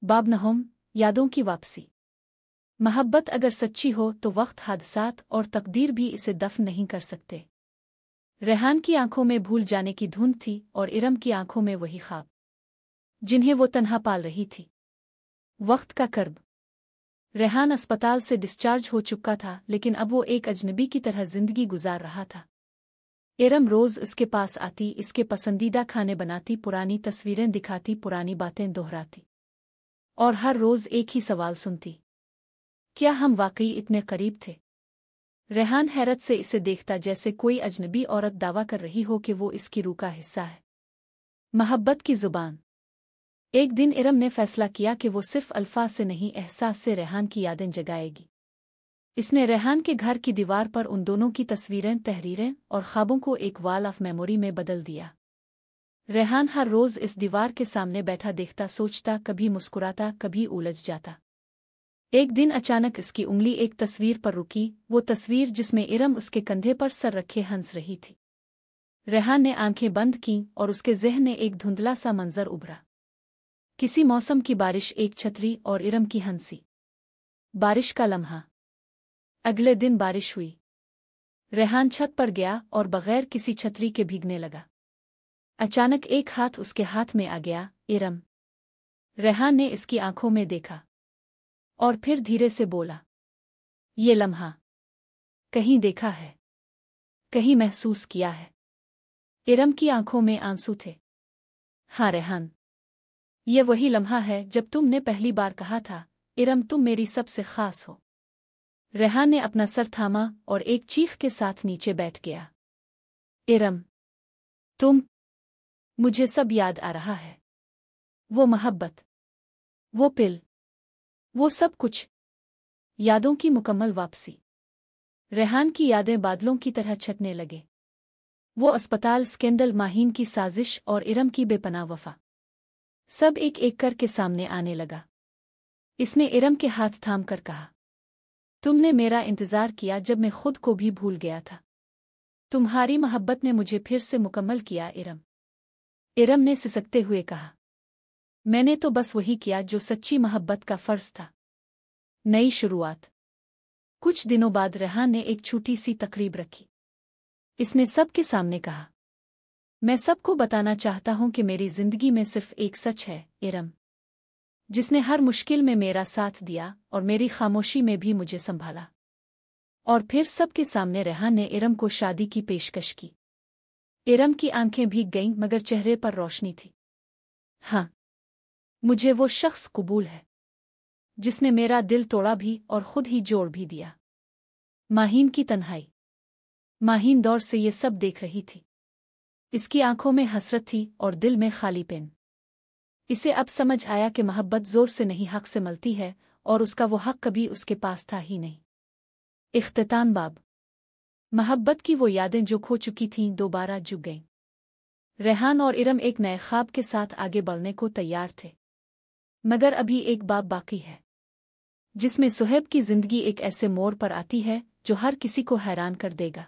बाब नहोम, यादों की वापसी। मोहब्बत अगर सच्ची हो तो वक्त, हादसात और तकदीर भी इसे दफन नहीं कर सकते। रेहान की आंखों में भूल जाने की धुंध थी और इरम की आंखों में वही ख्वाब जिन्हें वो तन्हा पाल रही थी। वक्त का कर्ब। रेहान अस्पताल से डिस्चार्ज हो चुका था, लेकिन अब वो एक अजनबी की तरह जिंदगी गुजार रहा था। इरम रोज उसके पास आती, इसके पसंदीदा खाने बनाती, पुरानी तस्वीरें दिखाती, पुरानी बातें दोहराती और हर रोज एक ही सवाल सुनती, क्या हम वाकई इतने करीब थे? रेहान हैरत से इसे देखता, जैसे कोई अजनबी औरत दावा कर रही हो कि वो इसकी रूह का हिस्सा है। मोहब्बत की जुबान। एक दिन इरम ने फैसला किया कि वो सिर्फ अल्फाज से नहीं, एहसास से रेहान की यादें जगाएगी। इसने रेहान के घर की दीवार पर उन दोनों की तस्वीरें, तहरीरें और ख्वाबों को एक वॉल ऑफ मेमोरी में बदल दिया। रेहान हर रोज इस दीवार के सामने बैठा देखता, सोचता, कभी मुस्कुराता, कभी उलझ जाता। एक दिन अचानक इसकी उंगली एक तस्वीर पर रुकी, वो तस्वीर जिसमें इरम उसके कंधे पर सर रखे हंस रही थी। रेहान ने आंखें बंद कीं और उसके ज़हन में एक धुंधला सा मंजर उभरा। किसी मौसम की बारिश, एक छतरी और इरम की हंसी। बारिश का लम्हा। अगले दिन बारिश हुई। रेहान छत पर गया और बगैर किसी छतरी के भीगने लगा। अचानक एक हाथ उसके हाथ में आ गया। इरम। रेहान ने इसकी आंखों में देखा और फिर धीरे से बोला, ये लम्हा कहीं देखा है, कहीं महसूस किया है। इरम की आंखों में आंसू थे। हाँ रेहान, ये वही लम्हा है जब तुमने पहली बार कहा था, इरम तुम मेरी सबसे खास हो। रेहान ने अपना सर थामा और एक चीख के साथ नीचे बैठ गया। इरम, तुम। मुझे सब याद आ रहा है। वो मोहब्बत, वो पिल, वो सब कुछ। यादों की मुकम्मल वापसी। रेहान की यादें बादलों की तरह छटने लगे। वो अस्पताल, स्कैंडल, माहीन की साजिश और इरम की बेपनाह वफा, सब एक एक करके सामने आने लगा। इसने इरम के हाथ थाम कर कहा, तुमने मेरा इंतजार किया जब मैं खुद को भी भूल गया था। तुम्हारी मोहब्बत ने मुझे फिर से मुकम्मल किया इरम। इरम ने सिसकते हुए कहा, मैंने तो बस वही किया जो सच्ची मोहब्बत का फर्ज था। नई शुरुआत। कुछ दिनों बाद रेहान ने एक छोटी सी तकरीब रखी। इसने सबके सामने कहा, मैं सबको बताना चाहता हूं कि मेरी जिंदगी में सिर्फ एक सच है, इरम, जिसने हर मुश्किल में मेरा साथ दिया और मेरी खामोशी में भी मुझे संभाला। और फिर सबके सामने रेहान ने इरम को शादी की पेशकश की। इरम की आंखें भीग गईं, मगर चेहरे पर रोशनी थी। हाँ, मुझे वो शख्स कबूल है जिसने मेरा दिल तोड़ा भी और खुद ही जोड़ भी दिया। माहीन की तन्हाई। माहीन दौर से ये सब देख रही थी। इसकी आंखों में हसरत थी और दिल में खालीपन। इसे अब समझ आया कि मोहब्बत जोर से नहीं, हक से मिलती है, और उसका वो हक कभी उसके पास था ही नहीं। इख्तिताम बाब। मोहब्बत की वो यादें जो खो चुकी थीं दोबारा जुग गईं। रेहान और इरम एक नए ख्वाब के साथ आगे बढ़ने को तैयार थे, मगर अभी एक बाब बाकी है, जिसमें सुहेब की जिंदगी एक ऐसे मोड़ पर आती है जो हर किसी को हैरान कर देगा।